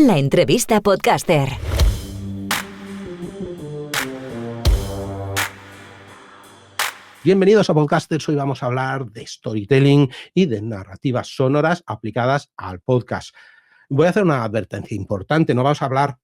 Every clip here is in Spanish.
La entrevista podcaster. Bienvenidos a Podcasters. Hoy vamos a hablar de storytelling y de narrativas sonoras aplicadas al podcast. Voy a hacer una advertencia importante. No vamos a hablar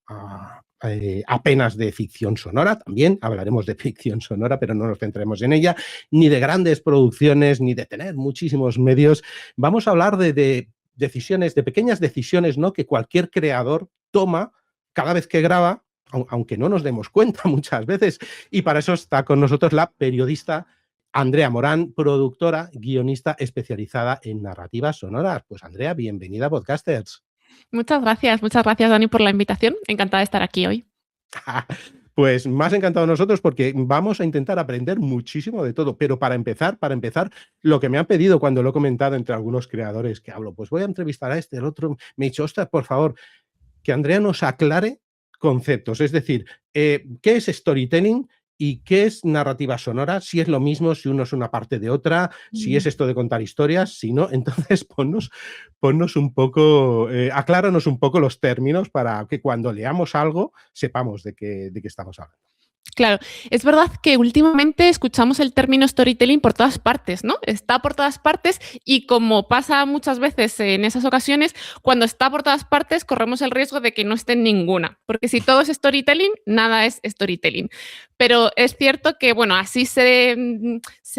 apenas de ficción sonora, también hablaremos de ficción sonora, pero no nos centremos en ella, ni de grandes producciones, ni de tener muchísimos medios. Vamos a hablar de decisiones, de pequeñas decisiones, ¿no?, que cualquier creador toma cada vez que graba, aunque no nos demos cuenta muchas veces. Y para eso está con nosotros la periodista Andrea Morán, productora, guionista especializada en narrativas sonoras. Pues Andrea, bienvenida a Podcasters. Muchas gracias, Dani, por la invitación. Encantada de estar aquí hoy. Pues más encantado nosotros porque vamos a intentar aprender muchísimo de todo. Pero para empezar, lo que me han pedido cuando lo he comentado entre algunos creadores que hablo, pues voy a entrevistar a este, el otro, me he dicho, ostras, por favor, que Andrea nos aclare conceptos. Es decir, ¿qué es storytelling? ¿Y qué es narrativa sonora? Si es lo mismo, si uno es una parte de otra, si es esto de contar historias, si no, entonces ponnos un poco, acláranos un poco los términos para que cuando leamos algo sepamos de qué estamos hablando. Claro, es verdad que últimamente escuchamos el término storytelling por todas partes, ¿no? Está por todas partes y como pasa muchas veces en esas ocasiones, cuando está por todas partes corremos el riesgo de que no esté en ninguna, porque si todo es storytelling, nada es storytelling. Pero es cierto que, bueno, así se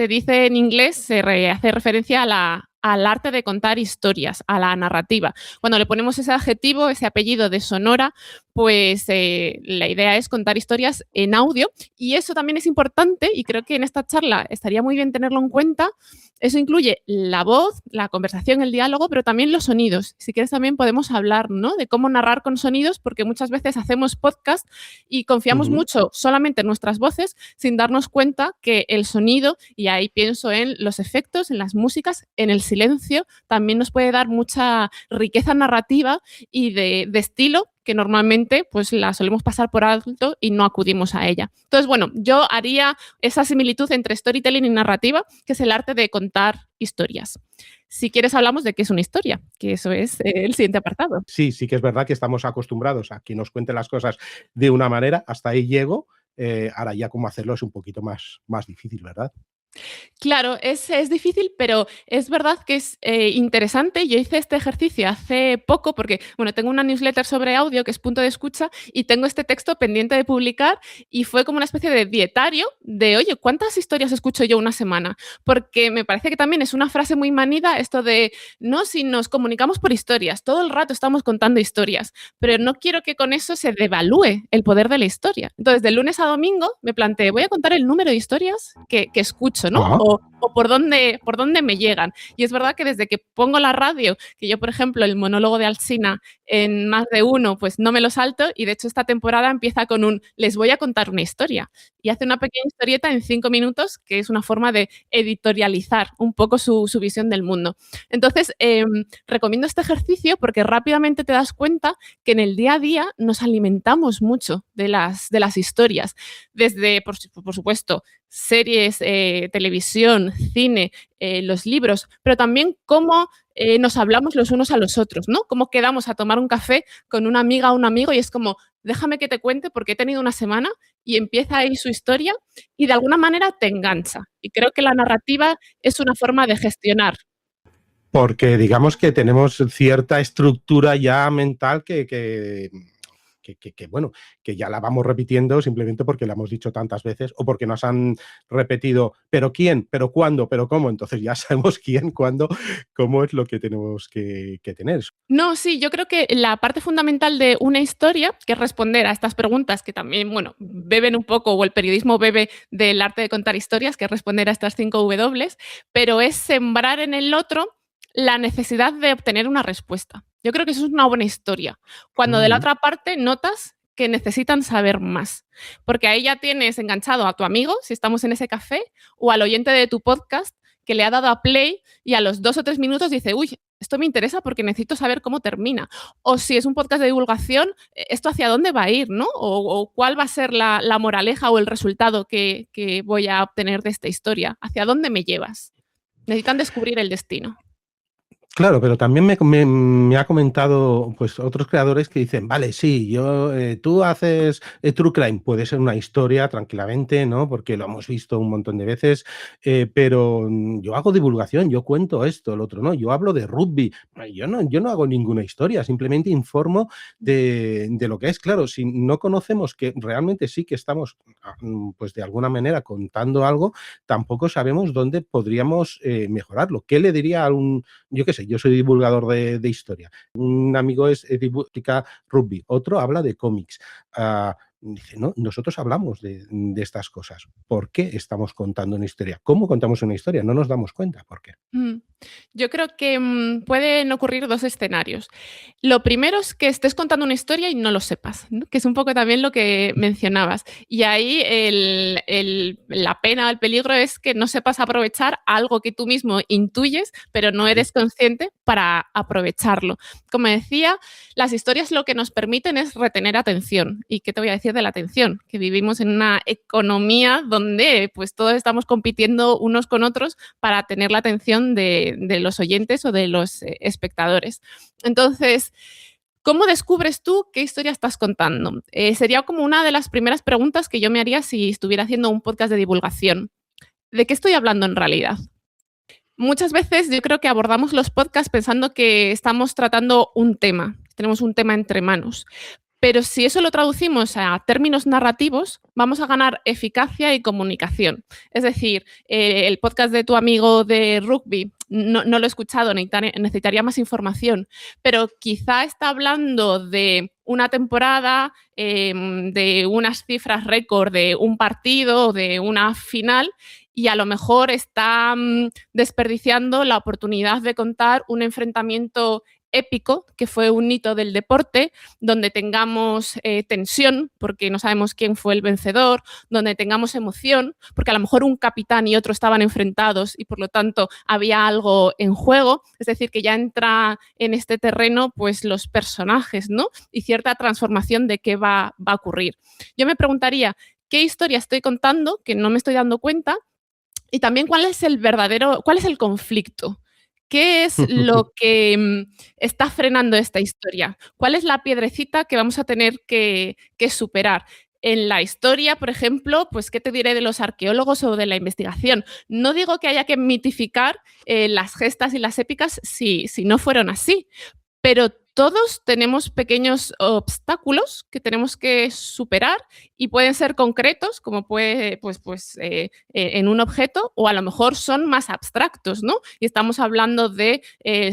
dice en inglés, hace referencia al arte de contar historias, a la narrativa. Cuando le ponemos ese adjetivo, ese apellido de sonora, pues la idea es contar historias en audio y eso también es importante y creo que en esta charla estaría muy bien tenerlo en cuenta. Eso incluye la voz, la conversación, el diálogo, pero también los sonidos. Si quieres también podemos hablar, ¿no?, de cómo narrar con sonidos, porque muchas veces hacemos podcast y confiamos mucho solamente en nuestras voces sin darnos cuenta que el sonido, y ahí pienso en los efectos, en las músicas, en el silencio, también nos puede dar mucha riqueza narrativa y de estilo que normalmente pues la solemos pasar por alto y no acudimos a ella. Entonces, bueno, yo haría esa similitud entre storytelling y narrativa, que es el arte de contar historias. Si quieres hablamos de qué es una historia, que eso es el siguiente apartado. Sí que es verdad que estamos acostumbrados a que nos cuenten las cosas de una manera, hasta ahí llego, ahora ya cómo hacerlo es un poquito más difícil, ¿verdad? Claro, es difícil, pero es verdad que es interesante. Yo hice este ejercicio hace poco porque, bueno, tengo una newsletter sobre audio que es Punto de Escucha y tengo este texto pendiente de publicar y fue como una especie de dietario de, oye, ¿cuántas historias escucho yo una semana? Porque me parece que también es una frase muy manida esto de, no, si nos comunicamos por historias, todo el rato estamos contando historias, pero no quiero que con eso se devalúe el poder de la historia. Entonces, de lunes a domingo me planteé, voy a contar el número de historias que escucho, ¿no? O por dónde me llegan. Y es verdad que desde que pongo la radio, que yo, por ejemplo, el monólogo de Alsina en Más de Uno, pues no me lo salto y de hecho esta temporada empieza con les voy a contar una historia. Y hace una pequeña historieta en 5 minutos, que es una forma de editorializar un poco su visión del mundo. Entonces, recomiendo este ejercicio porque rápidamente te das cuenta que en el día a día nos alimentamos mucho de las historias. Desde, por supuesto, series, televisión, cine, los libros, pero también cómo nos hablamos los unos a los otros, ¿no? Cómo quedamos a tomar un café con una amiga o un amigo y es como, déjame que te cuente porque he tenido una semana y empieza ahí su historia y de alguna manera te engancha. Y creo que la narrativa es una forma de gestionar. Porque digamos que tenemos cierta estructura ya mental que bueno, que ya la vamos repitiendo simplemente porque la hemos dicho tantas veces o porque nos han repetido, ¿pero quién? ¿Pero cuándo? ¿Pero cómo? Entonces ya sabemos quién, cuándo, cómo es lo que tenemos que tener. No, sí, yo creo que la parte fundamental de una historia, que es responder a estas preguntas que también, bueno, beben un poco, o el periodismo bebe del arte de contar historias, que es responder a estas 5 W, pero es sembrar en el otro la necesidad de obtener una respuesta. Yo creo que eso es una buena historia. Cuando de la otra parte notas que necesitan saber más, porque ahí ya tienes enganchado a tu amigo, si estamos en ese café, o al oyente de tu podcast que le ha dado a play y a los 2 o 3 minutos dice, uy, esto me interesa porque necesito saber cómo termina. O si es un podcast de divulgación, esto hacia dónde va a ir, ¿no? O cuál va a ser la moraleja o el resultado que voy a obtener de esta historia. ¿Hacia dónde me llevas? Necesitan descubrir el destino. Claro, pero también me ha comentado pues otros creadores que dicen, vale, sí, tú haces True Crime, puede ser una historia tranquilamente, ¿no? Porque lo hemos visto un montón de veces, pero yo hago divulgación, yo cuento esto, el otro, ¿no? Yo hablo de rugby, yo no hago ninguna historia, simplemente informo de lo que es. Claro, si no conocemos que realmente sí que estamos, pues de alguna manera contando algo, tampoco sabemos dónde podríamos mejorarlo. ¿Qué le diría a yo qué sé, yo soy divulgador de historia. Un amigo explica rugby, otro habla de cómics. Dice, no, nosotros hablamos de estas cosas. ¿Por qué estamos contando una historia? ¿Cómo contamos una historia? No nos damos cuenta. ¿Por qué? Mm. Yo creo que pueden ocurrir dos escenarios. Lo primero es que estés contando una historia y no lo sepas, ¿no? Que es un poco también lo que mencionabas. Y ahí la pena, el peligro es que no sepas aprovechar algo que tú mismo intuyes, pero no Sí. eres consciente para aprovecharlo. Como decía, las historias lo que nos permiten es retener atención. ¿Y qué te voy a decir de la atención? Que vivimos en una economía donde pues todos estamos compitiendo unos con otros para tener la atención de los oyentes o de los espectadores. Entonces, ¿cómo descubres tú qué historia estás contando? Sería como una de las primeras preguntas que yo me haría si estuviera haciendo un podcast de divulgación. ¿De qué estoy hablando en realidad? Muchas veces yo creo que abordamos los podcasts pensando que estamos tratando un tema, tenemos un tema entre manos. Pero si eso lo traducimos a términos narrativos, vamos a ganar eficacia y comunicación. Es decir, el podcast de tu amigo de rugby no lo he escuchado, necesitaría más información, pero quizá está hablando de una temporada, de unas cifras récord de un partido, de una final, y a lo mejor está desperdiciando la oportunidad de contar un enfrentamiento épico, que fue un hito del deporte, donde tengamos tensión, porque no sabemos quién fue el vencedor, donde tengamos emoción, porque a lo mejor un capitán y otro estaban enfrentados y por lo tanto había algo en juego, es decir, que ya entra en este terreno pues los personajes, ¿no? Y cierta transformación de qué va a ocurrir. Yo me preguntaría, ¿qué historia estoy contando que no me estoy dando cuenta? Y también, ¿cuál es el conflicto? ¿Qué es lo que está frenando esta historia? ¿Cuál es la piedrecita que vamos a tener que superar? En la historia, por ejemplo, pues, ¿qué te diré de los arqueólogos o de la investigación? No digo que haya que mitificar las gestas y las épicas si no fueron así, pero todos tenemos pequeños obstáculos que tenemos que superar y pueden ser concretos, como puede, en un objeto, o a lo mejor son más abstractos, ¿no? Y estamos hablando de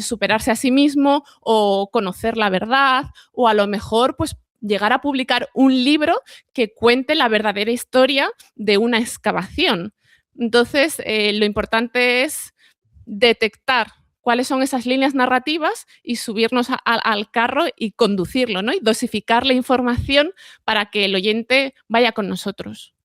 superarse a sí mismo o conocer la verdad, o a lo mejor, pues, llegar a publicar un libro que cuente la verdadera historia de una excavación. Entonces, lo importante es detectar cuáles son esas líneas narrativas y subirnos al carro y conducirlo, ¿no? Y dosificar la información para que el oyente vaya con nosotros.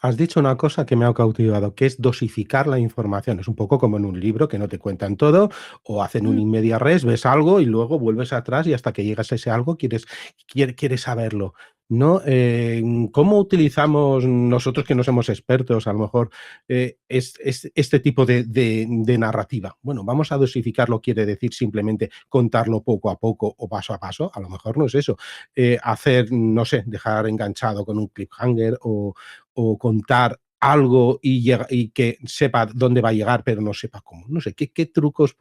Has dicho una cosa que me ha cautivado, que es dosificar la información. Es un poco como en un libro que no te cuentan todo, o hacen un Mm. in media res, ves algo y luego vuelves atrás y hasta que llegas a ese algo quieres saberlo, ¿no? ¿Cómo utilizamos nosotros que no somos expertos, a lo mejor, este tipo de narrativa? Bueno, vamos a dosificarlo, quiere decir simplemente contarlo poco a poco o paso a paso, a lo mejor no es eso. Hacer, no sé, dejar enganchado con un cliffhanger o contar algo y que sepa dónde va a llegar, pero no sepa cómo. No sé, ¿qué trucos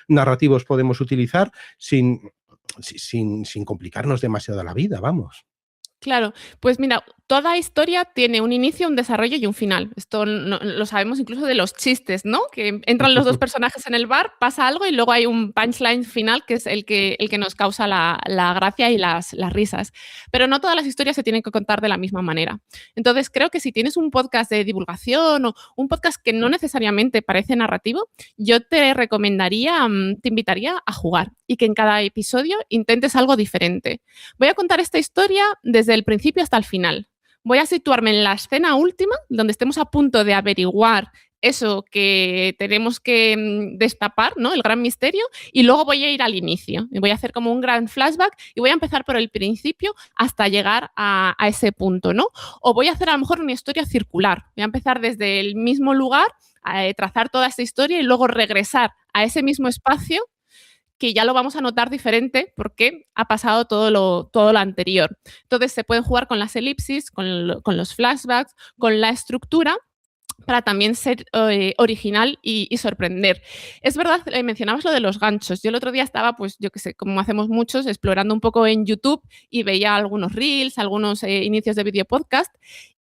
narrativos podemos utilizar sin complicarnos demasiado la vida? Vamos. Claro, pues mira, toda historia tiene un inicio, un desarrollo y un final. Esto lo sabemos incluso de los chistes, ¿no? Que entran los dos personajes en el bar, pasa algo y luego hay un punchline final que es el que nos causa la gracia y las risas. Pero no todas las historias se tienen que contar de la misma manera. Entonces, creo que si tienes un podcast de divulgación o un podcast que no necesariamente parece narrativo, yo te recomendaría, te invitaría a jugar y que en cada episodio intentes algo diferente. Voy a contar esta historia desde el principio hasta el final. Voy a situarme en la escena última, donde estemos a punto de averiguar eso que tenemos que destapar, ¿no? El gran misterio, y luego voy a ir al inicio. Voy a hacer como un gran flashback y voy a empezar por el principio hasta llegar a ese punto, ¿no? O voy a hacer a lo mejor una historia circular. Voy a empezar desde el mismo lugar, a trazar toda esta historia y luego regresar a ese mismo espacio que ya lo vamos a notar diferente porque ha pasado todo lo anterior. Entonces se pueden jugar con las elipsis, con los flashbacks, con la estructura, para también ser original y sorprender. Es verdad, mencionabas lo de los ganchos. Yo el otro día estaba, pues yo qué sé, como hacemos muchos, explorando un poco en YouTube y veía algunos reels, algunos inicios de video podcast,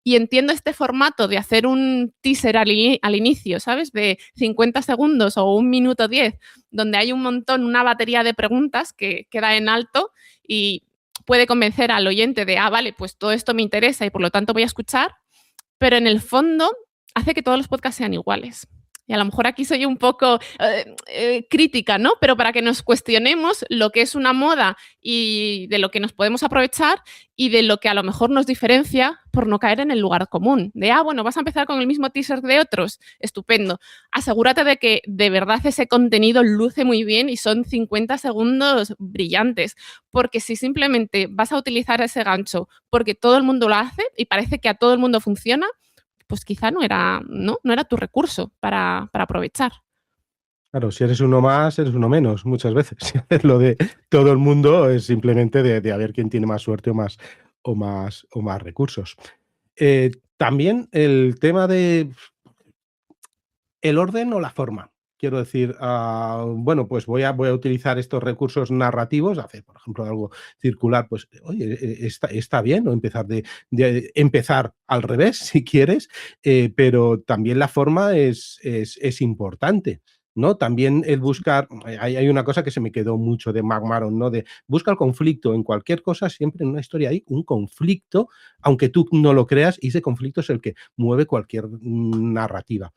y entiendo este formato de hacer un teaser al inicio, ¿sabes? De 50 segundos o 1 minuto 10, donde hay un montón, una batería de preguntas que queda en alto y puede convencer al oyente de, vale, pues todo esto me interesa y por lo tanto voy a escuchar, pero en el fondo hace que todos los podcasts sean iguales. Y a lo mejor aquí soy un poco crítica, ¿no? Pero para que nos cuestionemos lo que es una moda y de lo que nos podemos aprovechar y de lo que a lo mejor nos diferencia por no caer en el lugar común. De, bueno, vas a empezar con el mismo teaser de otros. Estupendo. Asegúrate de que de verdad ese contenido luce muy bien y son 50 segundos brillantes. Porque si simplemente vas a utilizar ese gancho porque todo el mundo lo hace y parece que a todo el mundo funciona, pues quizá no era tu recurso para aprovechar. Claro, si eres uno más, eres uno menos, muchas veces. Si haces lo de todo el mundo es simplemente de a ver quién tiene más suerte o más recursos. También el tema de el orden o la forma. Quiero decir, bueno, pues voy a utilizar estos recursos narrativos, hacer, por ejemplo, algo circular, pues, oye, está bien, o empezar de empezar al revés, si quieres, pero también la forma es importante, ¿no? También el buscar, hay una cosa que se me quedó mucho de Marc Maron, ¿no? De busca el conflicto en cualquier cosa, siempre en una historia hay un conflicto, aunque tú no lo creas, y ese conflicto es el que mueve cualquier narrativa.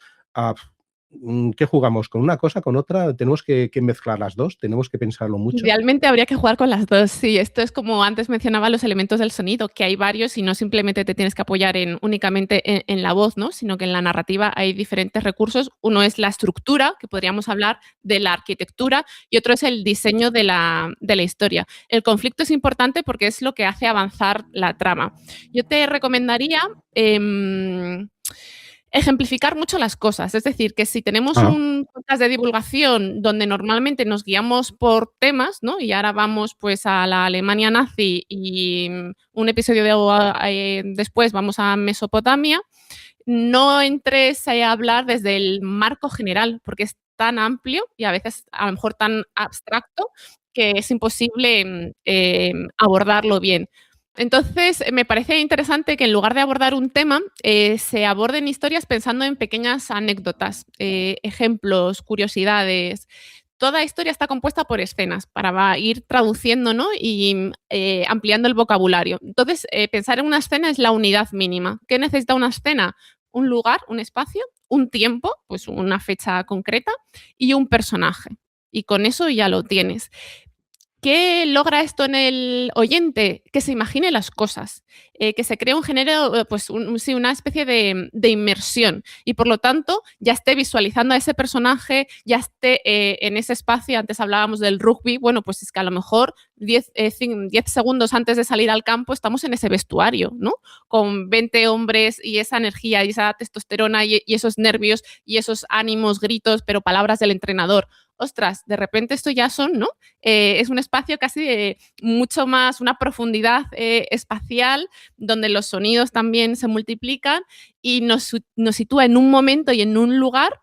¿Qué jugamos? ¿Con una cosa, con otra? ¿Tenemos que mezclar las dos? ¿Tenemos que pensarlo mucho? Idealmente habría que jugar con las dos, sí. Esto es como antes mencionaba los elementos del sonido, que hay varios y no simplemente te tienes que apoyar únicamente en la voz, ¿no? Sino que en la narrativa hay diferentes recursos. Uno es la estructura, que podríamos hablar de la arquitectura, y otro es el diseño de la historia. El conflicto es importante porque es lo que hace avanzar la trama. Yo te recomendaría ejemplificar mucho las cosas. Es decir, que si tenemos un podcast de divulgación donde normalmente nos guiamos por temas, ¿no? Y ahora vamos pues a la Alemania nazi y un episodio después vamos a Mesopotamia, no entres a hablar desde el marco general, porque es tan amplio y a veces a lo mejor tan abstracto que es imposible abordarlo bien. Entonces, me parece interesante que en lugar de abordar un tema, se aborden historias pensando en pequeñas anécdotas, ejemplos, curiosidades. Toda historia está compuesta por escenas para ir traduciendo, ¿no? Y ampliando el vocabulario. Entonces, pensar en una escena es la unidad mínima. ¿Qué necesita una escena? Un lugar, un espacio, un tiempo, pues una fecha concreta y un personaje. Y con eso ya lo tienes. ¿Qué logra esto en el oyente? Que se imagine las cosas, que se cree un género, pues una especie de inmersión y por lo tanto ya esté visualizando a ese personaje, ya esté en ese espacio. Antes hablábamos del rugby, bueno, pues es que a lo mejor 10 segundos antes de salir al campo estamos en ese vestuario, ¿no? Con 20 hombres y esa energía y esa testosterona y esos nervios y esos ánimos, gritos, pero palabras del entrenador. Ostras, de repente esto ya son, ¿no? Es un espacio casi mucho más, una profundidad espacial donde los sonidos también se multiplican y nos sitúa en un momento y en un lugar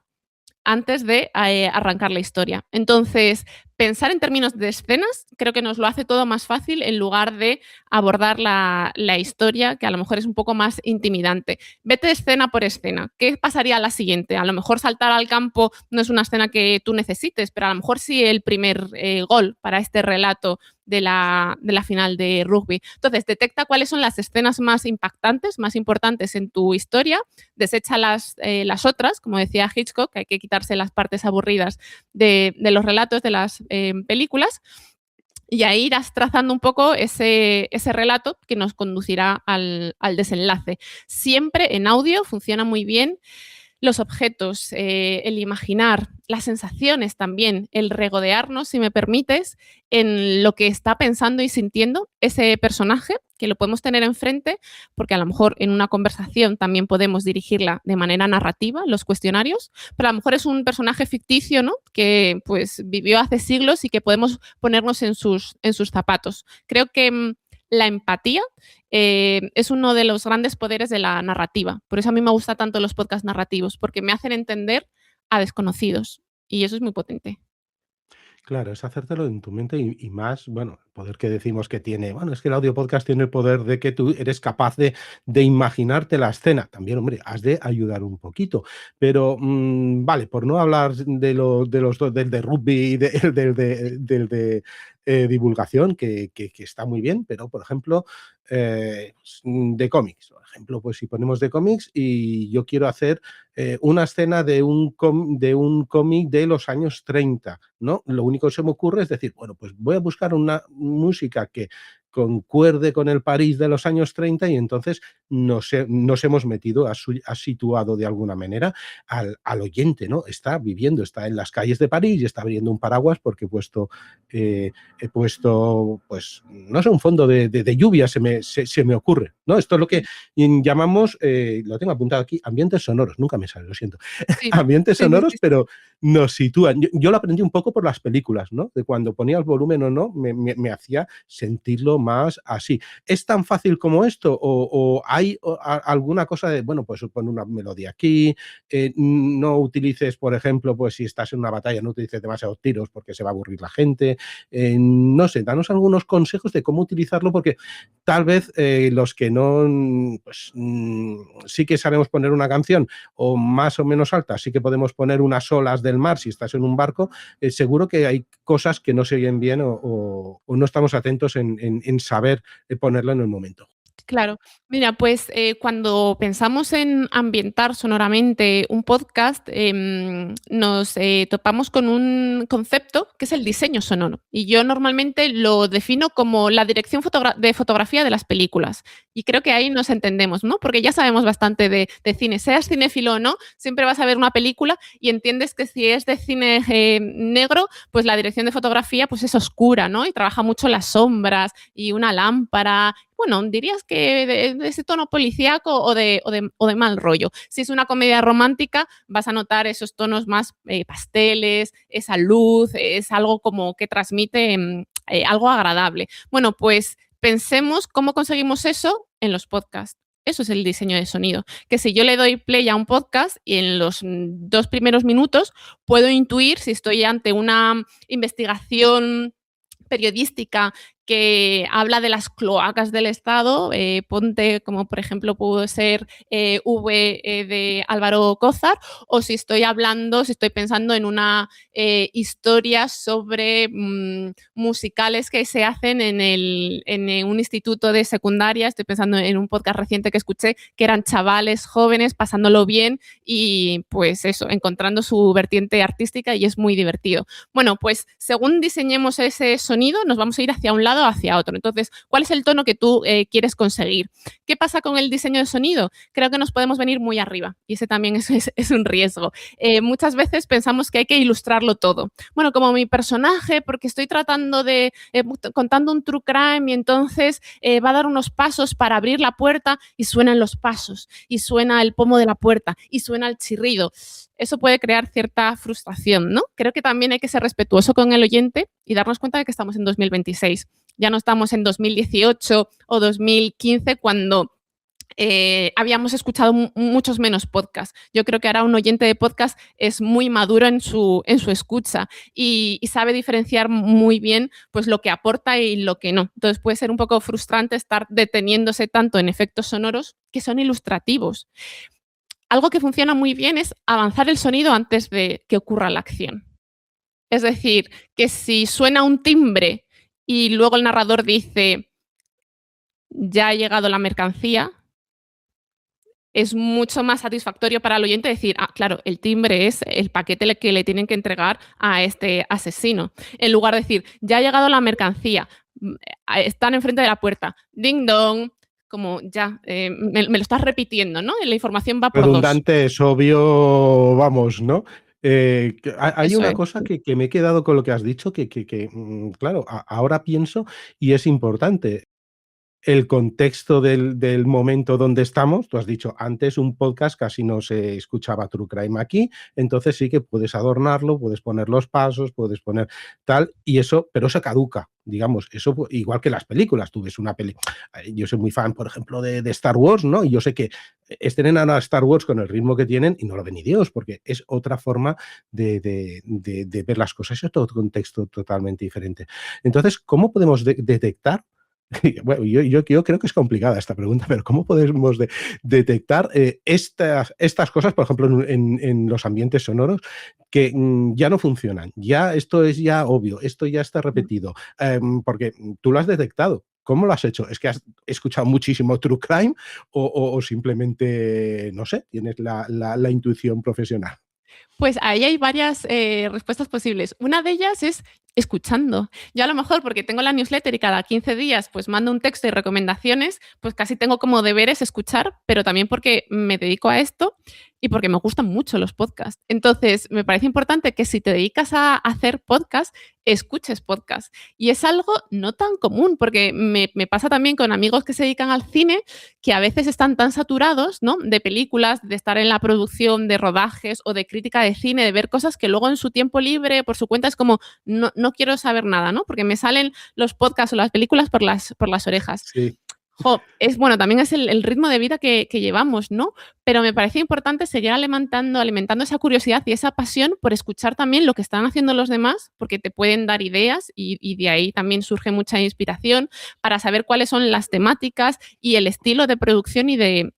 antes de arrancar la historia. Entonces, pensar en términos de escenas creo que nos lo hace todo más fácil en lugar de abordar la historia, que a lo mejor es un poco más intimidante. Vete escena por escena. ¿Qué pasaría a la siguiente? A lo mejor saltar al campo no es una escena que tú necesites, pero a lo mejor sí el primer gol para este relato de la final de rugby. Entonces, detecta cuáles son las escenas más impactantes, más importantes en tu historia, desecha las otras, como decía Hitchcock, que hay que quitarse las partes aburridas de los relatos de las películas, y ahí irás trazando un poco ese relato que nos conducirá al desenlace. Siempre en audio funciona muy bien los objetos, el imaginar, las sensaciones también, el regodearnos, si me permites, en lo que está pensando y sintiendo ese personaje, que lo podemos tener enfrente, porque a lo mejor en una conversación también podemos dirigirla de manera narrativa, los cuestionarios, pero a lo mejor es un personaje ficticio, ¿no? Que pues vivió hace siglos y que podemos ponernos en sus zapatos. Creo que la empatía es uno de los grandes poderes de la narrativa. Por eso a mí me gustan tanto los podcasts narrativos, porque me hacen entender a desconocidos. Y eso es muy potente. Claro, es hacértelo en tu mente y más, bueno, el poder que decimos que tiene. Bueno, es que el audio podcast tiene el poder de que tú eres capaz de imaginarte la escena. También, hombre, has de ayudar un poquito. Pero, vale, por no hablar de los dos, del de rugby y del de divulgación, que está muy bien, pero, por ejemplo, de cómics. Por ejemplo, pues si ponemos de cómics y yo quiero hacer una escena de un cómic de los años 30, ¿no? Lo único que se me ocurre es decir, bueno, pues voy a buscar una música que concuerde con el París de los años 30 y entonces nos hemos metido, has situado de alguna manera al oyente, ¿no? Está viviendo, está en las calles de París y está abriendo un paraguas porque he puesto, pues, no sé, un fondo de lluvia, se me ocurre, ¿no? Esto es lo que llamamos, lo tengo apuntado aquí, ambientes sonoros, nunca me sale, lo siento. Sí, Ambientes sí, sí, sonoros, sí. pero nos sitúan. Yo lo aprendí un poco por las películas, ¿no? De cuando ponía el volumen o no, me hacía sentirlo más así. ¿Es tan fácil como esto? ¿O hay alguna cosa de, bueno, pues pon una melodía aquí, no utilices, por ejemplo, pues si estás en una batalla, no utilices demasiados tiros porque se va a aburrir la gente? No sé, danos algunos consejos de cómo utilizarlo porque tal vez los que no, pues sí que sabemos poner una canción o más o menos alta, sí que podemos poner unas olas del mar si estás en un barco, seguro que hay cosas que no se oyen bien o no estamos atentos en saber ponerlo en el momento. Claro. Mira, pues, cuando pensamos en ambientar sonoramente un podcast, nos topamos con un concepto que es el diseño sonoro. Y yo normalmente lo defino como la dirección de fotografía de las películas. Y creo que ahí nos entendemos, ¿no? Porque ya sabemos bastante de cine. Seas cinéfilo o no, siempre vas a ver una película y entiendes que si es de cine negro, pues la dirección de fotografía pues es oscura, ¿no? Y trabaja mucho las sombras y una lámpara. Bueno, dirías que de ese tono policíaco o de mal rollo. Si es una comedia romántica, vas a notar esos tonos más pasteles, esa luz, es algo como que transmite algo agradable. Bueno, pues pensemos cómo conseguimos eso en los podcasts. Eso es el diseño de sonido. Que si yo le doy play a un podcast y en los 2 primeros minutos puedo intuir si estoy ante una investigación periodística que habla de las cloacas del Estado, ponte como por ejemplo pudo ser de Álvaro Cózar, o si estoy pensando en una historia sobre musicales que se hacen en un instituto de secundaria. Estoy pensando en un podcast reciente que escuché que eran chavales jóvenes pasándolo bien y pues eso, encontrando su vertiente artística y es muy divertido. Bueno, pues según diseñemos ese sonido, nos vamos a ir hacia un lado o hacia otro. Entonces, ¿cuál es el tono que tú quieres conseguir? ¿Qué pasa con el diseño de sonido? Creo que nos podemos venir muy arriba y ese también es un riesgo. Muchas veces pensamos que hay que ilustrarlo todo. Bueno, como mi personaje, porque estoy tratando contando un true crime y entonces va a dar unos pasos para abrir la puerta y suenan los pasos y suena el pomo de la puerta y suena el chirrido. Eso puede crear cierta frustración, ¿no? Creo que también hay que ser respetuoso con el oyente y darnos cuenta de que estamos en 2026. Ya no estamos en 2018 o 2015 cuando habíamos escuchado muchos menos podcasts. Yo creo que ahora un oyente de podcast es muy maduro en su escucha y sabe diferenciar muy bien pues, lo que aporta y lo que no. Entonces puede ser un poco frustrante estar deteniéndose tanto en efectos sonoros que son ilustrativos. Algo que funciona muy bien es avanzar el sonido antes de que ocurra la acción. Es decir, que si suena un timbre y luego el narrador dice, ya ha llegado la mercancía, es mucho más satisfactorio para el oyente decir, ah, claro, el timbre es el paquete que le tienen que entregar a este asesino. En lugar de decir, ya ha llegado la mercancía, están enfrente de la puerta, ding dong, como ya, me lo estás repitiendo, ¿no? La información va por 2. Redundante, es obvio, vamos, ¿no? Hay Eso una es. cosa que me he quedado con lo que has dicho, claro, ahora pienso y es importante. El contexto del momento donde estamos, tú has dicho, antes un podcast casi no se escuchaba true crime aquí, entonces sí que puedes adornarlo, puedes poner los pasos, puedes poner tal, y eso, pero eso caduca, digamos, eso igual que las películas, tú ves una peli, yo soy muy fan, por ejemplo, de Star Wars, ¿no? Y yo sé que estrenan a Star Wars con el ritmo que tienen y no lo ve ni Dios, porque es otra forma de ver las cosas, es otro contexto totalmente diferente. Entonces, ¿cómo podemos detectar? Bueno, yo creo que es complicada esta pregunta, pero ¿cómo podemos detectar estas cosas, por ejemplo, en los ambientes sonoros, que ya no funcionan? Ya esto es ya obvio, esto ya está repetido, porque tú lo has detectado. ¿Cómo lo has hecho? ¿Es que has escuchado muchísimo true crime o simplemente, no sé, tienes la intuición profesional? Pues ahí hay varias respuestas posibles. Una de ellas es escuchando. Yo a lo mejor porque tengo la newsletter y cada 15 días pues mando un texto y recomendaciones, pues casi tengo como deberes escuchar, pero también porque me dedico a esto y porque me gustan mucho los podcasts. Entonces, me parece importante que si te dedicas a hacer podcast, escuches podcast. Y es algo no tan común, porque me pasa también con amigos que se dedican al cine, que a veces están tan saturados, ¿no? De películas, de estar en la producción de rodajes o de crítica de cine, de ver cosas que luego en su tiempo libre, por su cuenta, es como, no quiero saber nada, ¿no? Porque me salen los podcasts o las películas por las orejas. Sí, Jo, es bueno, también es el ritmo de vida que llevamos, ¿no? Pero me parece importante seguir alimentando esa curiosidad y esa pasión por escuchar también lo que están haciendo los demás, porque te pueden dar ideas y de ahí también surge mucha inspiración para saber cuáles son las temáticas y el estilo de producción y de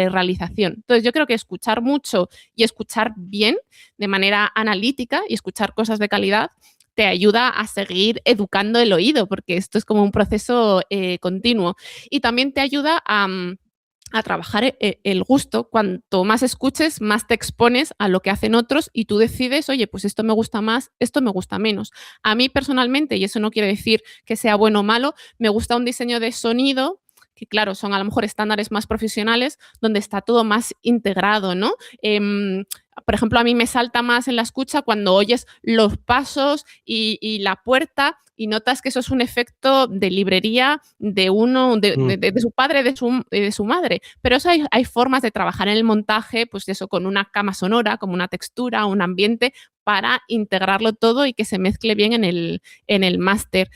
realización. Entonces, yo creo que escuchar mucho y escuchar bien, de manera analítica y escuchar cosas de calidad, te ayuda a seguir educando el oído, porque esto es como un proceso continuo. Y también te ayuda a trabajar el gusto. Cuanto más escuches, más te expones a lo que hacen otros y tú decides, oye, pues esto me gusta más, esto me gusta menos. A mí personalmente, y eso no quiere decir que sea bueno o malo, me gusta un diseño de sonido que claro, son a lo mejor estándares más profesionales, donde está todo más integrado, ¿no? Por ejemplo, a mí me salta más en la escucha cuando oyes los pasos y la puerta y notas que eso es un efecto de librería de uno, mm, de su padre, de su madre. Pero eso hay formas de trabajar en el montaje, pues eso, con una cama sonora, como una textura, un ambiente, para integrarlo todo y que se mezcle bien en el máster.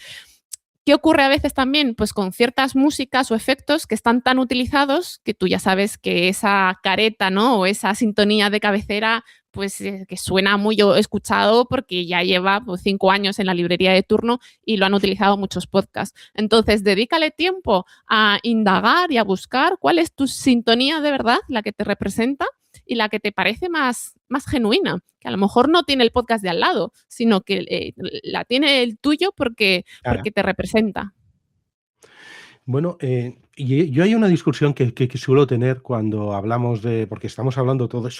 ¿Qué ocurre a veces también? Pues con ciertas músicas o efectos que están tan utilizados que tú ya sabes que esa careta, ¿no? O esa sintonía de cabecera, pues que suena muy escuchado porque ya lleva pues, 5 años en la librería de turno y lo han utilizado muchos podcasts. Entonces, dedícale tiempo a indagar y a buscar cuál es tu sintonía de verdad, la que te representa y la que te parece más genuina, que a lo mejor no tiene el podcast de al lado, sino que la tiene el tuyo claro. porque te representa. Bueno, y yo hay una discusión que suelo tener cuando hablamos porque estamos hablando todo es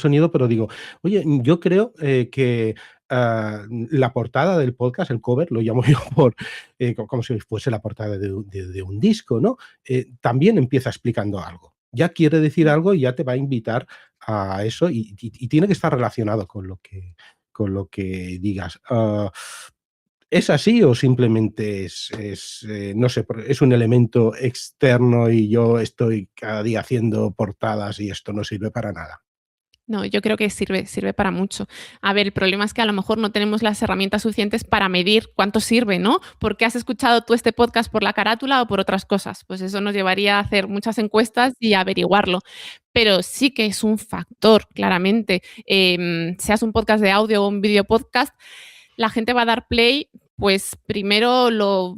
sonido, pero digo, oye, yo creo que la portada del podcast, el cover, lo llamo yo como si fuese la portada de un disco, ¿no? También empieza explicando algo. Ya quiere decir algo y ya te va a invitar a eso y tiene que estar relacionado con lo que digas. ¿Es así o simplemente no sé, es un elemento externo y yo estoy cada día haciendo portadas y esto no sirve para nada? No, yo creo que sirve para mucho. A ver, el problema es que a lo mejor no tenemos las herramientas suficientes para medir cuánto sirve, ¿no? ¿Por qué has escuchado tú este podcast por la carátula o por otras cosas? Pues eso nos llevaría a hacer muchas encuestas y averiguarlo. Pero sí que es un factor, claramente. Seas un podcast de audio o un video podcast, la gente va a dar play, pues primero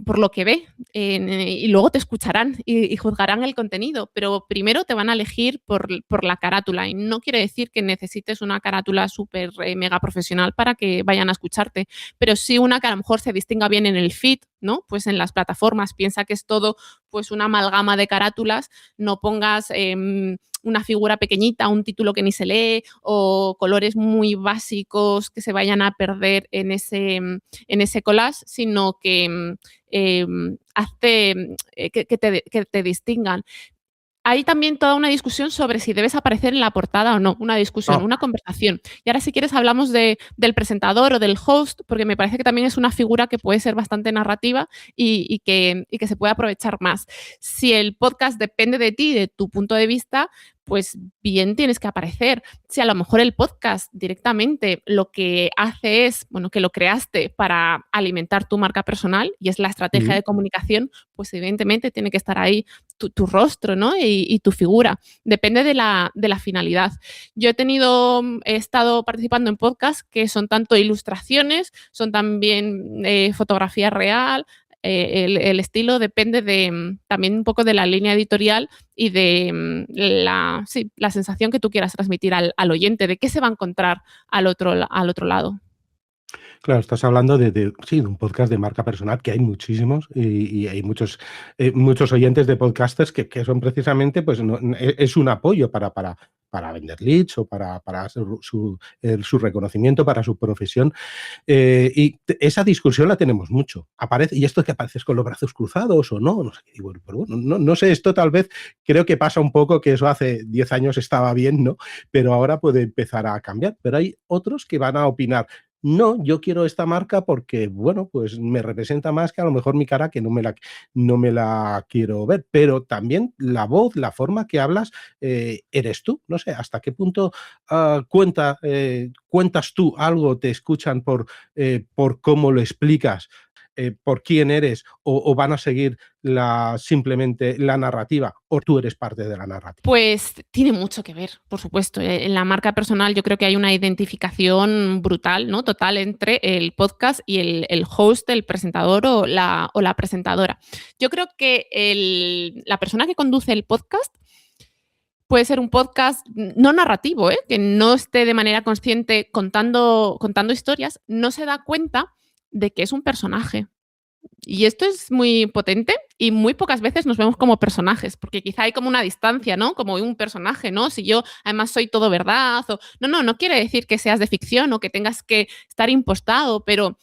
por lo que ve y luego te escucharán y juzgarán el contenido, pero primero te van a elegir por la carátula y no quiere decir que necesites una carátula súper mega profesional para que vayan a escucharte, pero sí una que a lo mejor se distinga bien en el feed, ¿no? Pues en las plataformas piensa que es todo pues una amalgama de carátulas, no pongas una figura pequeñita, un título que ni se lee o colores muy básicos que se vayan a perder en ese collage, sino que hazte que te distingan. Hay también toda una discusión sobre si debes aparecer en la portada o no, una discusión, Ah, una conversación. Y ahora si quieres hablamos del presentador o del host, porque me parece que también es una figura que puede ser bastante narrativa y que se puede aprovechar más. Si el podcast depende de ti, de tu punto de vista, pues bien tienes que aparecer. Si a lo mejor el podcast directamente lo que hace es, bueno, que lo creaste para alimentar tu marca personal y es la estrategia mm, de comunicación, pues evidentemente tiene que estar ahí tu rostro, ¿no? Y tu figura. Depende de la finalidad. Yo he estado participando en podcasts que son tanto ilustraciones, son también fotografía real. El estilo depende también un poco de la línea editorial y de la sensación que tú quieras transmitir al oyente, de qué se va a encontrar al otro lado. claro, estás hablando sí, de un podcast de marca personal, que hay muchísimos y hay muchos oyentes de podcasters que son precisamente, pues es un apoyo para vender leads o para su reconocimiento, para su profesión. Esa discusión la tenemos mucho. ¿Y esto que apareces con los brazos cruzados o no? No sé, y bueno, pero bueno, no sé, esto tal vez creo que pasa un poco que eso hace 10 años estaba bien, ¿no? Pero ahora puede empezar a cambiar. Pero hay otros que van a opinar. No, yo quiero esta marca porque, bueno, pues me representa más que a lo mejor mi cara que no me la quiero ver, pero también la voz, la forma que hablas, eres tú. No sé, hasta qué punto cuentas tú algo, te escuchan por cómo lo explicas, por quién eres, o van a seguir simplemente la narrativa, o tú eres parte de la narrativa. Pues tiene mucho que ver, por supuesto. En la marca personal yo creo que hay una identificación brutal, ¿no? Total entre el podcast y el host, el presentador o la presentadora. Yo creo que la persona que conduce el podcast puede ser un podcast no narrativo, que no esté de manera consciente contando historias, no se da cuenta de que es un personaje. Y esto es muy potente y muy pocas veces nos vemos como personajes, porque quizá hay como una distancia, ¿no? Como un personaje, ¿no? Si yo además soy todo verdad o no quiere decir que seas de ficción o que tengas que estar impostado, pero